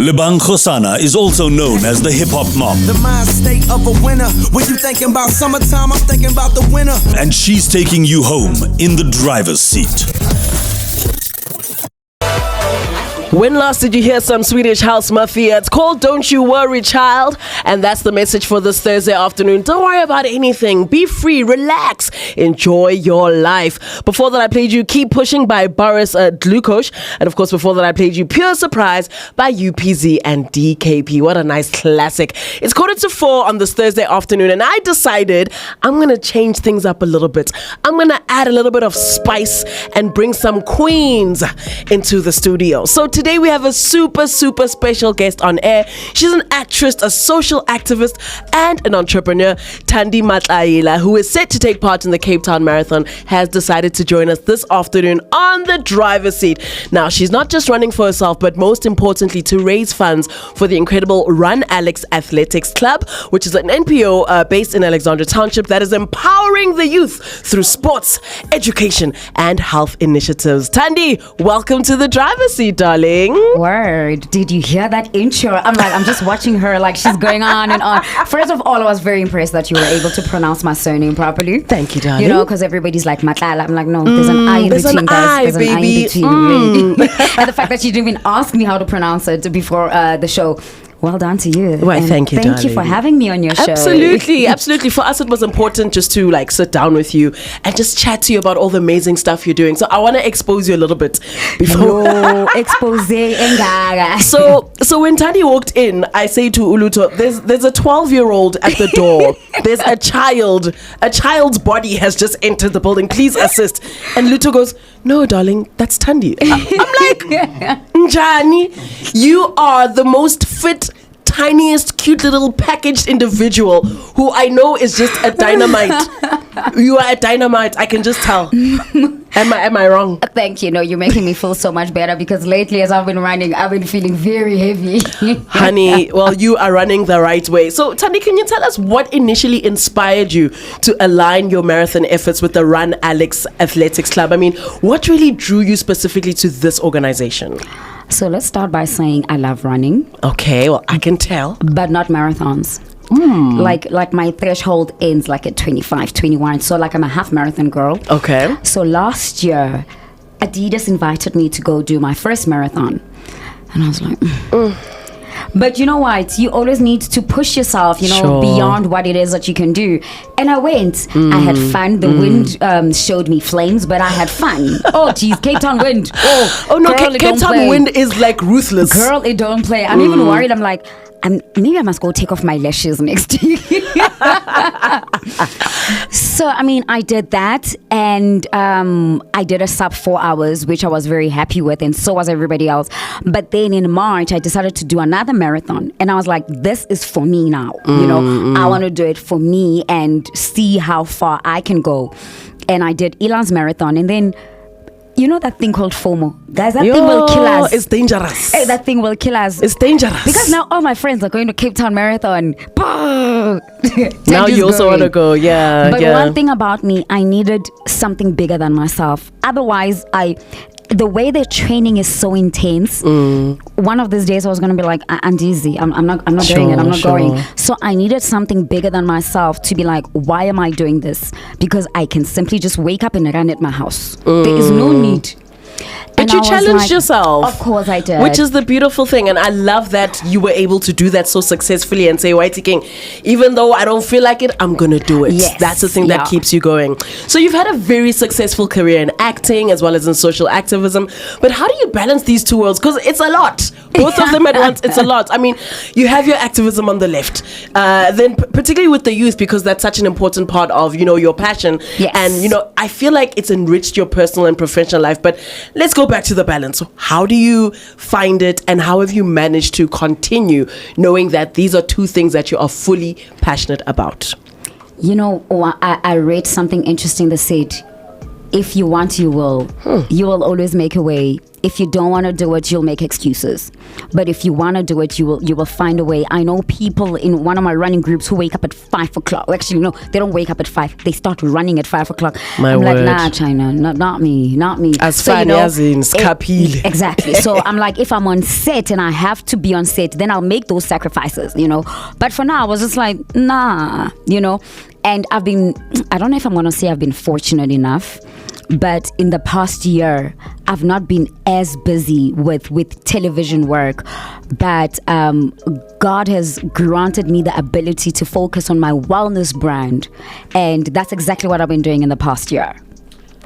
Lebang Kgosana is also known as the hip-hop mom. The mind state of a winner. When you thinking about summertime, I'm thinking about the winter. And she's taking you home in the driver's seat. When last did you hear some Swedish house mafia? It's called Don't You Worry, Child. And that's the message for this Thursday afternoon. Don't worry about anything. Be free, relax, enjoy your life. Before that, I played you Keep Pushing by Boris Glukosh. And of course, before that, I played you Pure Surprise by UPZ and DKP. What a nice classic. It's 4:45 on this Thursday afternoon. And I decided I'm going to change things up a little bit. I'm going to add a little bit of spice and bring some queens into the studio. So today we have a super special guest on air. She's an actress, a social activist, and an entrepreneur. Thandy Matlaila, who is set to take part in the Cape Town Marathon, has decided to join us this afternoon on the driver's seat. Now, she's not just running for herself, but most importantly, to raise funds for the incredible Run Alex Athletics Club, which is an NPO based in Alexandra Township that is empowering the youth through sports, education, and health initiatives. Thandy, welcome to the driver's seat, darling. Word. Did you hear that intro? I'm just watching her like she's going on and on. First of all, I was very impressed that you were able to pronounce my surname properly. Thank you, darling. You know, because everybody's like Matlaila. I'm like, no, there's an I in between, guys. There's baby. an I in between. Really. And the fact that you didn't even ask me how to pronounce it before the show. Well done to you. Well, thank you, Thank you for having me on your show. Absolutely. For us, it was important just to sit down with you and just chat to you about all the amazing stuff you're doing. So I want to expose you a little bit before. No, expose engara. So when Thandy walked in, I say to Uluto, there's a 12-year-old at the door. There's a child's body has just entered the building. Please assist. And Luto goes, no, darling, that's Thandy. I'm like, Njani, you are the most fit, tiniest, cute little packaged individual who I know is just a dynamite. You are a dynamite. I can just tell. Am I wrong? Thank you. No, you're making me feel so much better because lately, as I've been running, I've been feeling very heavy. Honey, well, you are running the right way. So, Thandy, can you tell us what initially inspired you to align your marathon efforts with the Run Alex Athletics Club? I mean, what really drew you specifically to this organization? So let's start by saying I love running. Okay, well, I can tell. But not marathons. Like my threshold ends like at 25, 21. So like I'm a half marathon girl. Okay. So last year, Adidas invited me to go do my first marathon. And I was like, But you know what? You always need to push yourself, beyond what it is that you can do. And I went. I had fun. The wind showed me flames, but I had fun. Oh, geez. Cape Town wind. Oh no, girl, Cape Town wind is like ruthless. Girl, it don't play. I'm even worried. I'm like, maybe I must go take off my lashes next week. So, I mean, I did that. And I did a sub 4 hours, which I was very happy with. And so was everybody else. But then in March, I decided to do another marathon. And I was like, this is for me now. I want to do it for me and see how far I can go. And I did Elon's marathon. And then, you know that thing called FOMO? Guys, that thing will kill us. It's dangerous. Hey, that thing will kill us. It's dangerous. Because now all my friends are going to Cape Town Marathon. Now you also want to go, yeah. But one thing about me, I needed something bigger than myself. Otherwise, the way their training is so intense, one of these days I was going to be like, I'm dizzy. I'm not doing it. I'm not going. So I needed something bigger than myself to be like, why am I doing this? Because I can simply just wake up and run at my house. There is no need. But you challenged yourself. Of course I did. Which is the beautiful thing. And I love that you were able to do that so successfully and say, Whitey King, even though I don't feel like it, I'm going to do it. Yes. That's the thing that keeps you going. So you've had a very successful career in acting as well as in social activism. But how do you balance these two worlds? Because it's a lot. Both of them at once, it's a lot. I mean, you have your activism on the left. Then particularly with the youth, because that's such an important part of, your passion. Yes. And, I feel like it's enriched your personal and professional life. But let's go back to the balance. How do you find it and how have you managed to continue knowing that these are two things that you are fully passionate about? I read something interesting that said, if you want, you will. You will always make a way. If you don't want to do it, you'll make excuses. But if you want to do it, you will find a way. I know people in one of my running groups who wake up at 5 o'clock. Actually, no, they don't wake up at 5. They start running at 5 o'clock. My I'm word. like, nah, China, not me. As far as in Skapile. Exactly. So I'm like, if I'm on set and I have to be on set, then I'll make those sacrifices, But for now, I was just like, nah, And I don't know if I'm going to say I've been fortunate enough, but in the past year, I've not been as busy with television work, but God has granted me the ability to focus on my wellness brand, and that's exactly what I've been doing in the past year.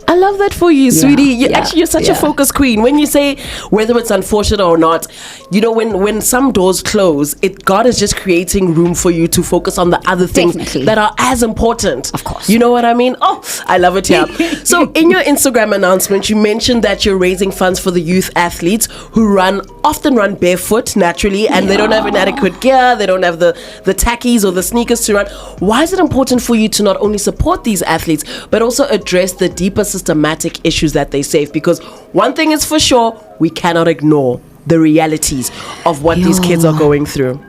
I love that for you, sweetie. You're such a focus queen. When you say whether it's unfortunate or not, when some doors close, God is just creating room for you to focus on the other things that are as important. Of course. You know what I mean? Oh, I love it here. So in your Instagram announcement, you mentioned that you're raising funds for the youth athletes who often run barefoot naturally, and they don't have inadequate gear, they don't have the tackies or the sneakers to run. Why is it important for you to not only support these athletes, but also address the deeper systematic issues that they face? Because one thing is for sure, we cannot ignore the realities of what these kids are going through.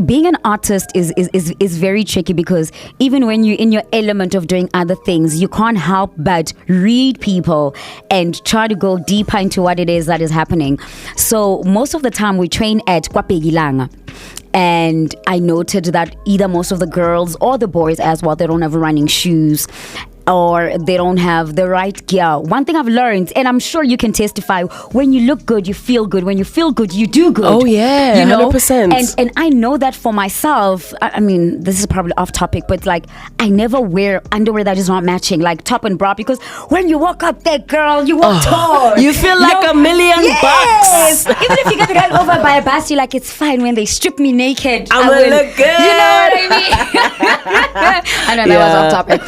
Being an artist is very tricky, because even when you're in your element of doing other things, you can't help but read people and try to go deeper into what it is that is happening. So most of the time we train at Kwapegilanga. And I noted that either most of the girls or the boys as well, they don't have running shoes, or they don't have the right gear. One thing I've learned, and I'm sure you can testify, when you look good, you feel good. When you feel good, you do good. Oh yeah, 100%. And I know that for myself. I mean, this is probably off topic, but like, I never wear underwear that is not matching, like top and bra, because when you walk up there, girl, you walk tall. You feel like $1 million bucks. Even if you get run over by a bus, you're like, it's fine. When they strip me naked, I will look good. You know what I mean? I know that was off topic,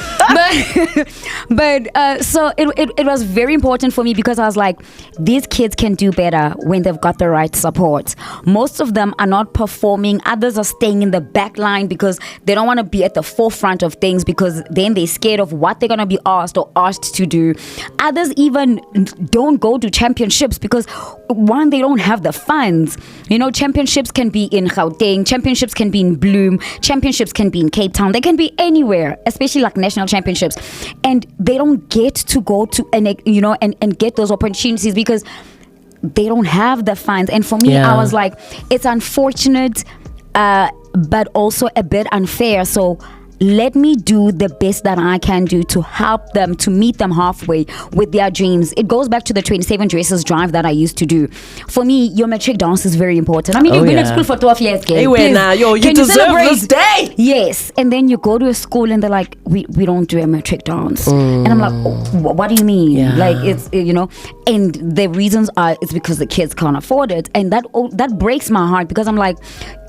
but so it was very important for me, because I was like, these kids can do better when they've got the right support. Most of them are not performing. Others are staying in the back line because they don't want to be at the forefront of things, because then they're scared of what they're going to be asked to do. Others even don't go to championships because, one, they don't have the funds. Championships can be in Gauteng, championships can be in Bloem, championships can be in Cape Town. They can be anywhere, especially like national championships. And they don't get to go to and get those opportunities because they don't have the funds. And for me, I was like, it's unfortunate, but also a bit unfair. So let me do the best that I can do to help them, to meet them halfway with their dreams. It goes back to the 27 dresses drive that I used to do. For me, your matric dance is very important. I mean, you've been at school for 12 years, girl. Hey, now, you deserve this day. Yes. And then you go to a school and they're like, we don't do a matric dance. And I'm like, what do you mean? Yeah. Like, it's, and the reasons are, it's because the kids can't afford it. And that breaks my heart, because I'm like,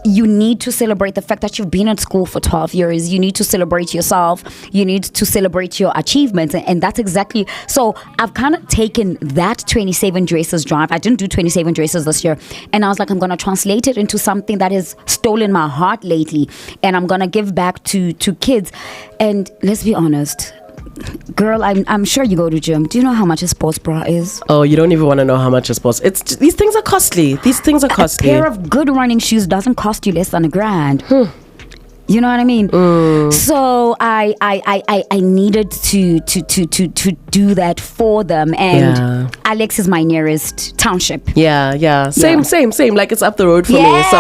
you need to celebrate the fact that you've been at school for 12 years. You need to celebrate yourself. You need to celebrate your achievements. And that's exactly, so I've kind of taken that 27 dresses drive. I didn't do 27 dresses this year. And I was like, I'm going to translate it into something that has stolen my heart lately. And I'm going to give back to kids. And let's be honest, girl, I'm sure you go to gym. Do you know how much a sports bra is? Oh, you don't even want to know how much a sports. These things are costly. A pair of good running shoes doesn't cost you less than $1,000. You know what I mean? So I needed to do that for them, and Alex is my nearest township. Yeah. Same. Like, it's up the road for me. So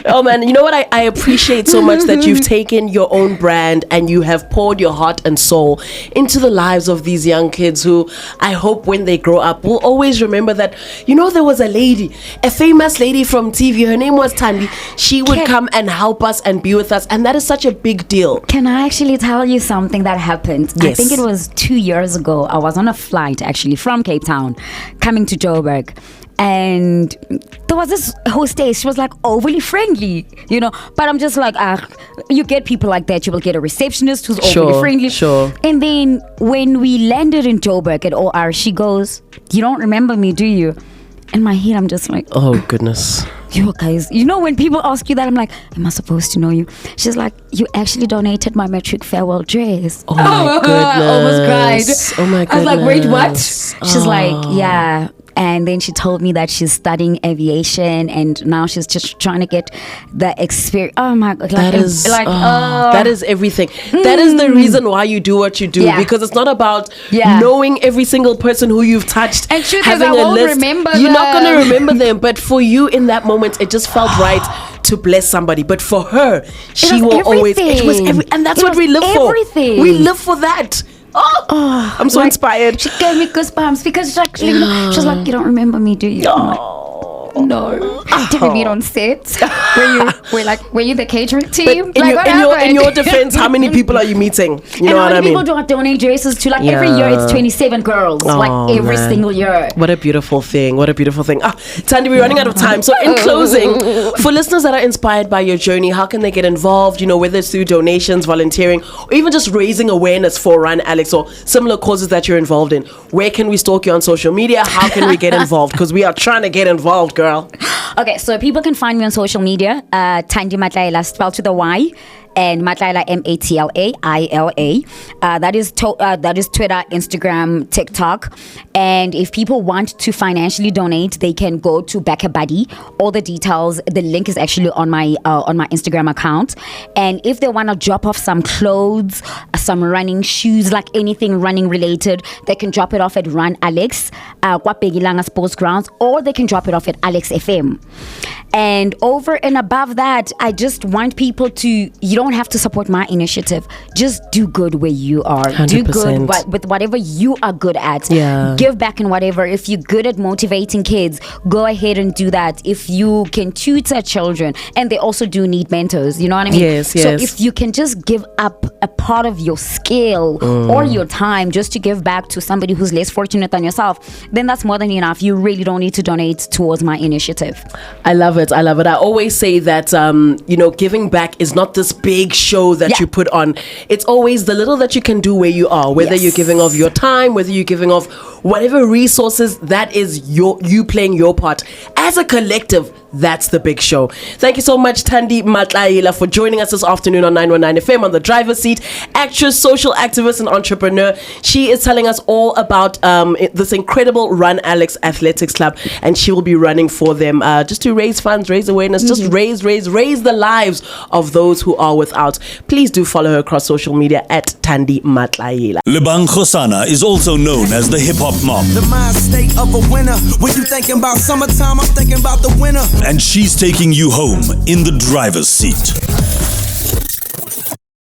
oh man, you know what? I appreciate so much that you've taken your own brand and you have poured your heart and soul into the lives of these young kids who I hope when they grow up will always remember that, there was a famous lady from TV. Her name was Thandy. She would come and help us and be with us, and that is such a big deal. Can I actually tell you something that happened? Yes. I think it was 2 years ago. I was on a flight actually from Cape Town coming to Joburg, and there was this hostess. She was like overly friendly, but I'm just like, you get people like that. You will get a receptionist who's overly friendly. Sure. And then when we landed in Joburg at OR, she goes, "You don't remember me, do you?" In my head, I'm just like, oh goodness. yo guys, you know when people ask you that, I'm like, am I supposed to know you? She's like, you actually donated my matric farewell dress. Oh my goodness. I almost cried. Oh my goodness. I was like, wait, what? She's like, yeah. And then she told me that she's studying aviation and now she's just trying to get the experience. Oh my God. That is everything. That is the reason why you do what you do, because it's not about knowing every single person who you've touched. And truth having is, I a won't list. remember You're them. not going to remember them, but for you in that moment, it just felt right to bless somebody. But for her, she will always. It was and that's what we live for. We live for that. Oh, I'm so inspired. She gave me goosebumps because she's like, she's like, you don't remember me, do you? I'm like, no. Did we meet on set? Were you the catering team? In your defense, how many people are you meeting? You know what I mean? How many people do I donate dresses to? Like every year, it's 27 girls. Like every single year. What a beautiful thing! What a beautiful thing! Thandy, we're running out of time. So in closing, for listeners that are inspired by your journey, how can they get involved? You know, whether it's through donations, volunteering, or even just raising awareness for Run Alex or similar causes that you're involved in. Where can we stalk you on social media? How can we get involved? Because we are trying to get involved, girl. Okay, so people can find me on social media, Thandy Matlaila, spelled to the Y, and Matlaila, Matlaila. That is Twitter, Instagram, TikTok. And if people want to financially donate, they can go to Back a Buddy. All the details, the link is actually on my Instagram account. And if they want to drop off some clothes, some running shoes, like anything running related, they can drop it off at Run Alex, Kwapegilanga Sports Grounds, or they can drop it off at Alex FM. And over and above that, I just want people to, you don't have to support my initiative. Just do good where you are. 100%. Do good with whatever you are good at. Yeah. Give back in whatever. If you're good at motivating kids, go ahead and do that. If you can tutor children, and they also do need mentors, you know what I mean? Yes. So if you can just give up a part of your skill or your time just to give back to somebody who's less fortunate than yourself, then that's more than enough. You really don't need to donate towards my initiative. I love it. I always say that, giving back is not this big show that you put on. It's always the little that you can do where you are, whether you're giving of your time, whether you're giving of whatever resources, that is you playing your part. As a collective, that's the big show. Thank you so much, Thandy Matlaila, for joining us this afternoon on 919 FM on the driver's seat. Actress, social activist, and entrepreneur. She is telling us all about this incredible Run Alex Athletics Club, and she will be running for them just to raise funds, raise awareness, just raise the lives of those who are without. Please do follow her across social media at Thandy Matlaila. Lebang Kgosana is also known as the hip hop mom. The mind state of a winner. When you thinking about summertime, I'm thinking about the winter. And she's taking you home in the driver's seat.